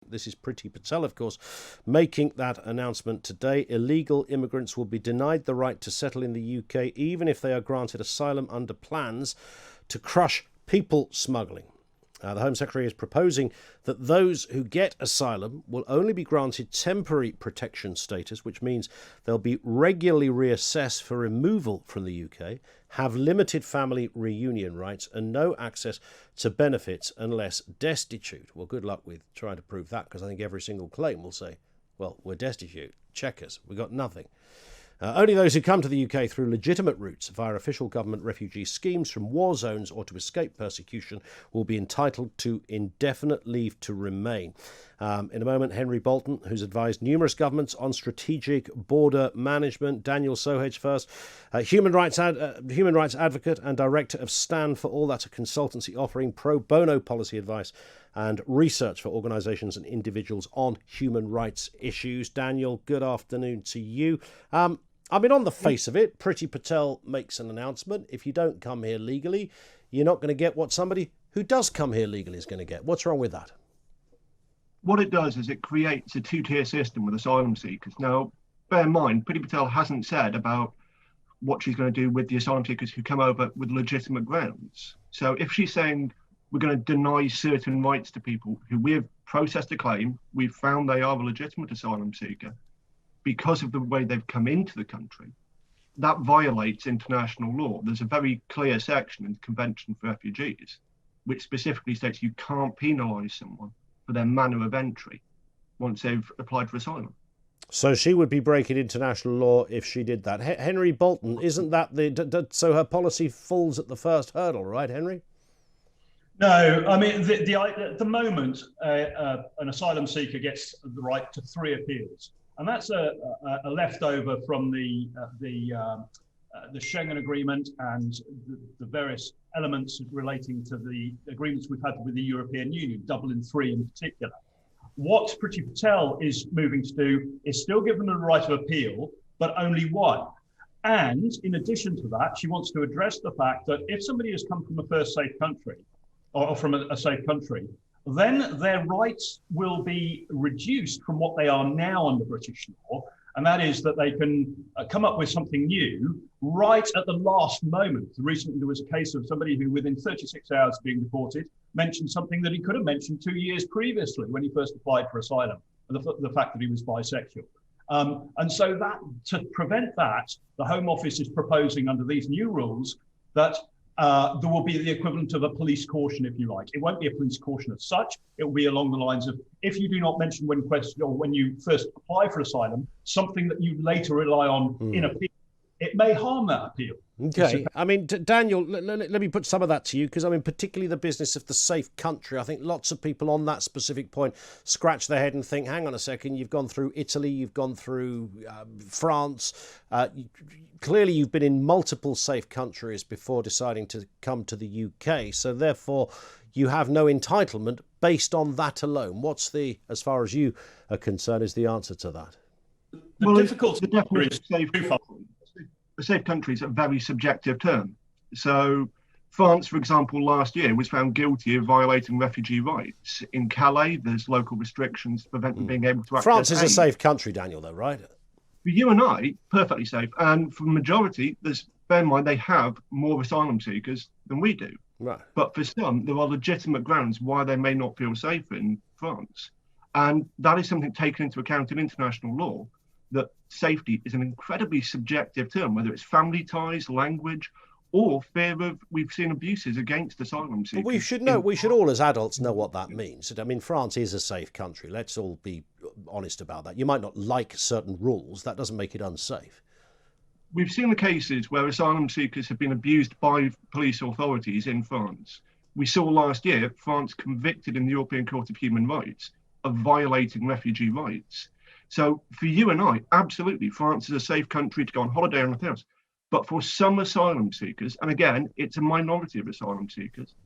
This is Priti Patel, of course, making that announcement today. Illegal immigrants will be denied the right to settle in the UK, even if they are granted asylum under plans to crush people smuggling. The Home Secretary is proposing that those who get asylum will only be granted temporary protection status, which means they'll be regularly reassessed for removal from the UK, have limited family reunion rights and no access to benefits unless destitute. Well, good luck with trying to prove that, because I think every single claim will say, well, we're destitute. Check us. We got nothing. Only those who come to the UK through legitimate routes via official government refugee schemes from war zones or to escape persecution will be entitled to indefinite leave to remain. In a moment, Henry Bolton, who's advised numerous governments on strategic border management. Daniel Sohage first, human rights advocate and director of Stand for All. That's a consultancy offering pro bono policy advice and research for organisations and individuals on human rights issues. Daniel, good afternoon to you. I mean, on the face of it, Priti Patel makes an announcement. If you don't come here legally, you're not going to get what somebody who does come here legally is going to get. What's wrong with that? What it does is it creates a two-tier system with asylum seekers. Now, bear in mind, Priti Patel hasn't said about what she's going to do with the asylum seekers who come over with legitimate grounds. So if she's saying we're going to deny certain rights to people who we have processed a claim, we've found they are a legitimate asylum seeker, because of the way they've come into the country, that violates international law. There's a very clear section in the Convention for Refugees, which specifically states you can't penalise someone for their manner of entry once they've applied for asylum. So she would be breaking international law if she did that. Henry Bolton, isn't that so her policy falls at the first hurdle, right, Henry? No, I mean, at the moment, an asylum seeker gets the right to 3 appeals. And that's a leftover from the Schengen Agreement and the various elements relating to the agreements we've had with the European Union, Dublin III in particular. What Priti Patel is moving to do is still give them the right of appeal, but only one. And in addition to that, she wants to address the fact that if somebody has come from a first safe country, or from a safe country, then their rights will be reduced from what they are now under British law, and that is that they can come up with something new right at the last moment. Recently, there was a case of somebody who, within 36 hours of being deported, mentioned something that he could have mentioned 2 years previously when he first applied for asylum, and the fact that he was bisexual. And so that, to prevent that, the Home Office is proposing under these new rules that there will be the equivalent of a police caution, if you like. It won't be a police caution as such. It will be along the lines of, if you do not mention when questioned or when you first apply for asylum, something that you later rely on in appeal, it may harm that appeal. Okay. I mean, Daniel, let me put some of that to you, because I mean, particularly the business of the safe country. I think lots of people on that specific point scratch their head and think, hang on a second, you've gone through Italy, you've gone through France. Clearly, you've been in multiple safe countries before deciding to come to the UK. So therefore, you have no entitlement based on that alone. What's as far as you are concerned, is the answer to that? The difficulty is a safe country is a very subjective term. So France, for example, last year was found guilty of violating refugee rights. In Calais, there's local restrictions to prevent them being able to access France is aid. a safe country, Daniel, though, right? For you and I, perfectly safe. And for the majority, bear in mind, they have more asylum seekers than we do. Right. But for some, there are legitimate grounds why they may not feel safe in France. And that is something taken into account in international law, that safety is an incredibly subjective term, whether it's family ties, language, or fear of, we've seen abuses against asylum seekers. But we should all as adults know what that means. I mean, France is a safe country. Let's all be honest about that. You might not like certain rules. That doesn't make it unsafe. We've seen the cases where asylum seekers have been abused by police authorities in France. We saw last year France convicted in the European Court of Human Rights of violating refugee rights. So for you and I, absolutely, France is a safe country to go on holiday and everything else. But for some asylum seekers, and again, it's a minority of asylum seekers,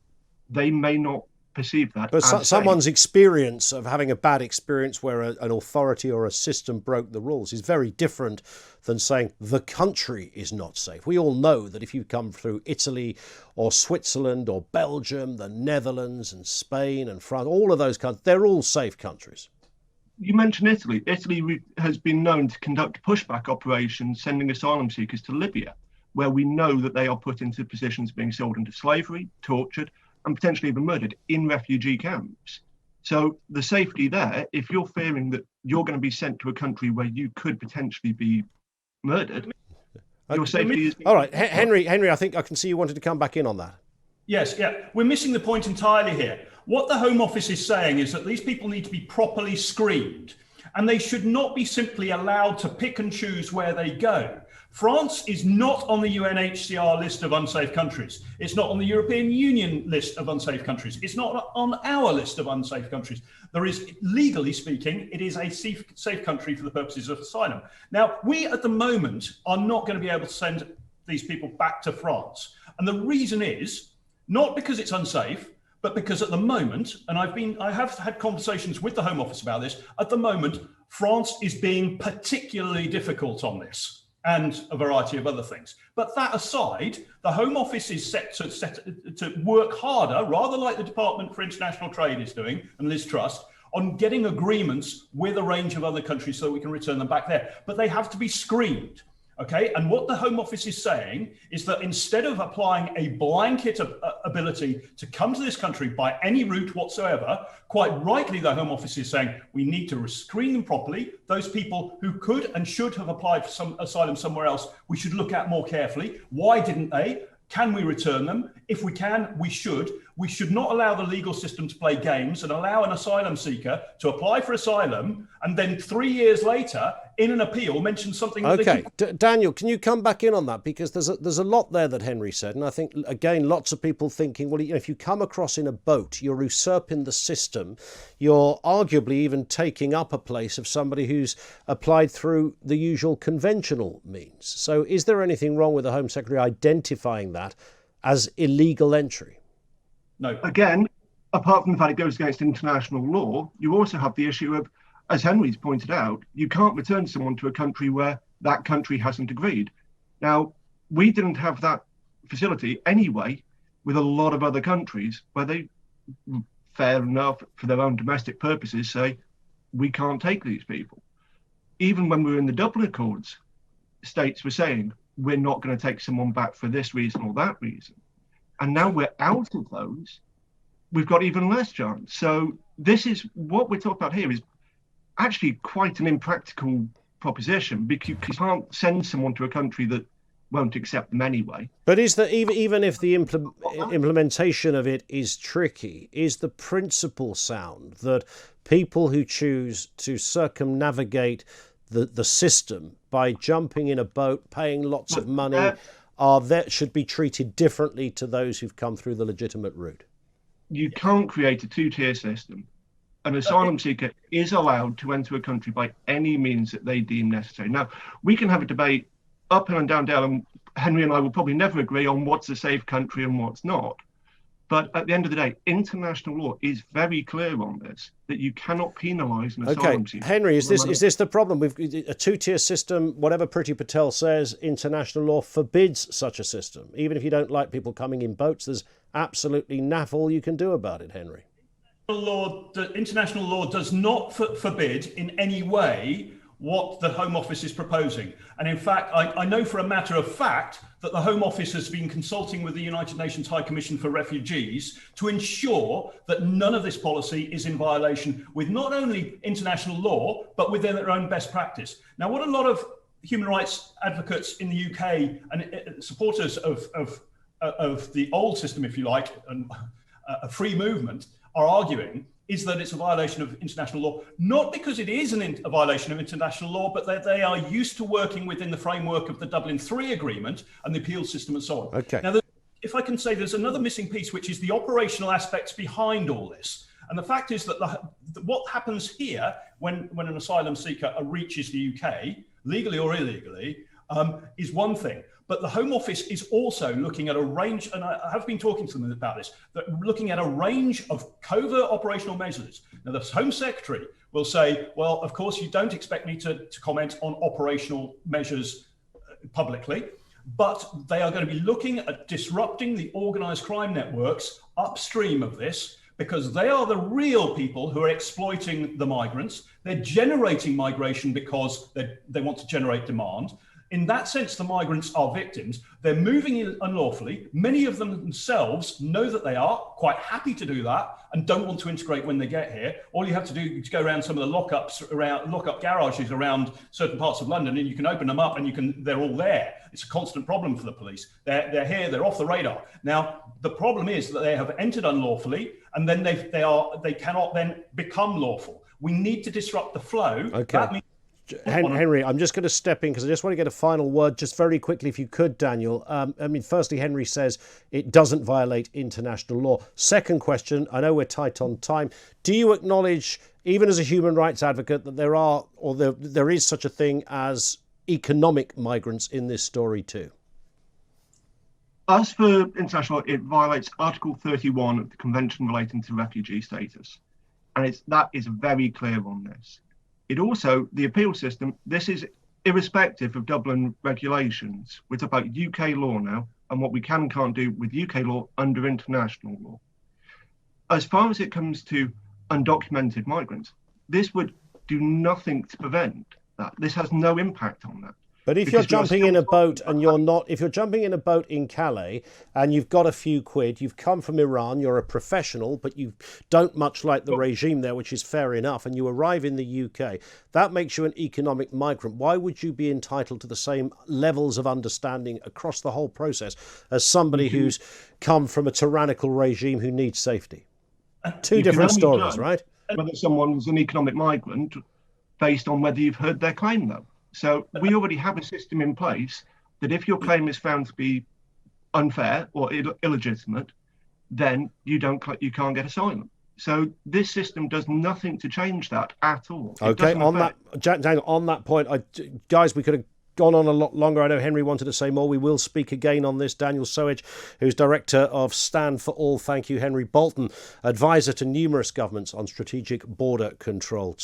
they may not perceive that. But as someone's experience of having a bad experience where an authority or a system broke the rules is very different than saying the country is not safe. We all know that if you come through Italy or Switzerland or Belgium, the Netherlands and Spain and France, all of those countries, they're all safe countries. You mentioned Italy. Italy has been known to conduct pushback operations, sending asylum seekers to Libya, where we know that they are put into positions being sold into slavery, tortured, and potentially even murdered in refugee camps. So the safety there, if you're fearing that you're going to be sent to a country where you could potentially be murdered, your safety is... All right, Henry, I think I can see you wanted to come back in on that. Yes, yeah. We're missing the point entirely here. What the Home Office is saying is that these people need to be properly screened, and they should not be simply allowed to pick and choose where they go. France is not on the UNHCR list of unsafe countries. It's not on the European Union list of unsafe countries. It's not on our list of unsafe countries. There is, legally speaking, it is a safe country for the purposes of asylum. Now, we at the moment are not going to be able to send these people back to France. And the reason is not because it's unsafe, but because at the moment, and I have had conversations with the Home Office about this, at the moment, France is being particularly difficult on this, and a variety of other things. But that aside, the Home Office is set to work harder, rather like the Department for International Trade is doing, and Liz Truss, on getting agreements with a range of other countries so we can return them back there. But they have to be screened. Okay, and what the Home Office is saying is that instead of applying a blanket ability to come to this country by any route whatsoever, quite rightly the Home Office is saying we need to screen them properly. Those people who could and should have applied for some asylum somewhere else, we should look at more carefully. Why didn't they? Can we return them? If we can, we should. We should not allow the legal system to play games and allow an asylum seeker to apply for asylum and then 3 years later, in an appeal, mention something that okay. Daniel, can you come back in on that? Because there's a lot there that Henry said. And I think, again, lots of people thinking, well, if you come across in a boat, you're usurping the system. You're arguably even taking up a place of somebody who's applied through the usual conventional means. So is there anything wrong with the Home Secretary identifying that as illegal entry? No. Again, apart from the fact it goes against international law, you also have the issue of, as Henry's pointed out, you can't return someone to a country where that country hasn't agreed. Now, we didn't have that facility anyway with a lot of other countries where they, fair enough, for their own domestic purposes, say, we can't take these people. Even when we were in the Dublin Accords, states were saying, we're not going to take someone back for this reason or that reason. And now we're out of those, we've got even less chance. So this is what we're talking about here is actually quite an impractical proposition, because you can't send someone to a country that won't accept them anyway. But is that even if the implementation of it is tricky, is the principle sound that people who choose to circumnavigate the system by jumping in a boat, paying lots of money, should be treated differently to those who've come through the legitimate route? You can't create a two-tier system. An asylum seeker is allowed to enter a country by any means that they deem necessary. Now, we can have a debate up and down, and Henry and I will probably never agree on what's a safe country and what's not. But at the end of the day, international law is very clear on this, that you cannot penalise an asylum seeker. Henry, is this the problem? We've a two-tier system. Whatever Priti Patel says, international law forbids such a system. Even if you don't like people coming in boats, there's absolutely naff all you can do about it, Henry. International law does not forbid in any way what the Home Office is proposing. And in fact, I know for a matter of fact that the Home Office has been consulting with the United Nations High Commission for Refugees to ensure that none of this policy is in violation with not only international law, but within their own best practice. Now, what a lot of human rights advocates in the UK and supporters of the old system, if you like, and a free movement, are arguing is that it's a violation of international law, not because it is a violation of international law, but that they are used to working within the framework of the Dublin III agreement and the appeal system and so on. Okay. Now, if I can say, there's another missing piece, which is the operational aspects behind all this. And the fact is that what happens here when an asylum seeker reaches the UK, legally or illegally, is one thing. But the Home Office is also looking at a range, and I have been talking to them about this, that looking at a range of covert operational measures. Now, the Home Secretary will say, well, of course, you don't expect me to comment on operational measures publicly, but they are going to be looking at disrupting the organised crime networks upstream of this, because they are the real people who are exploiting the migrants. They're generating migration because they want to generate demand. In that sense, the migrants are victims. They're moving in unlawfully. Many of them themselves know that they are quite happy to do that and don't want to integrate when they get here. All you have to do is go around some of the lockup garages around certain parts of London, and you can open them up and they're all there. It's a constant problem for the police. They're here, they're off the radar. Now, the problem is that they have entered unlawfully, and then they cannot then become lawful. We need to disrupt the flow. Okay. That means Henry, I'm just going to step in because I just want to get a final word, just very quickly, if you could, Daniel. Firstly, Henry says it doesn't violate international law. Second question, I know we're tight on time. Do you acknowledge, even as a human rights advocate, that there is such a thing as economic migrants in this story too? As for international law, it violates Article 31 of the Convention relating to refugee status. And that is very clear on this. It also, the appeal system, this is irrespective of Dublin regulations. We're talking about UK law now and what we can and can't do with UK law under international law. As far as it comes to undocumented migrants, this would do nothing to prevent that. This has no impact on that. But if you're jumping in a boat and if you're jumping in a boat in Calais and you've got a few quid, you've come from Iran, you're a professional, but you don't much like the regime there, which is fair enough, and you arrive in the UK, that makes you an economic migrant. Why would you be entitled to the same levels of understanding across the whole process as somebody who's come from a tyrannical regime who needs safety? Two different stories, right? Whether someone's an economic migrant based on whether you've heard their claim, though. So we already have a system in place that if your claim is found to be unfair or illegitimate, then you can't get asylum. So this system does nothing to change that at all. Okay, on that point, guys, we could have gone on a lot longer. I know Henry wanted to say more. We will speak again on this. Daniel Soage, who's director of Stand for All. Thank you. Henry Bolton, advisor to numerous governments on strategic border control.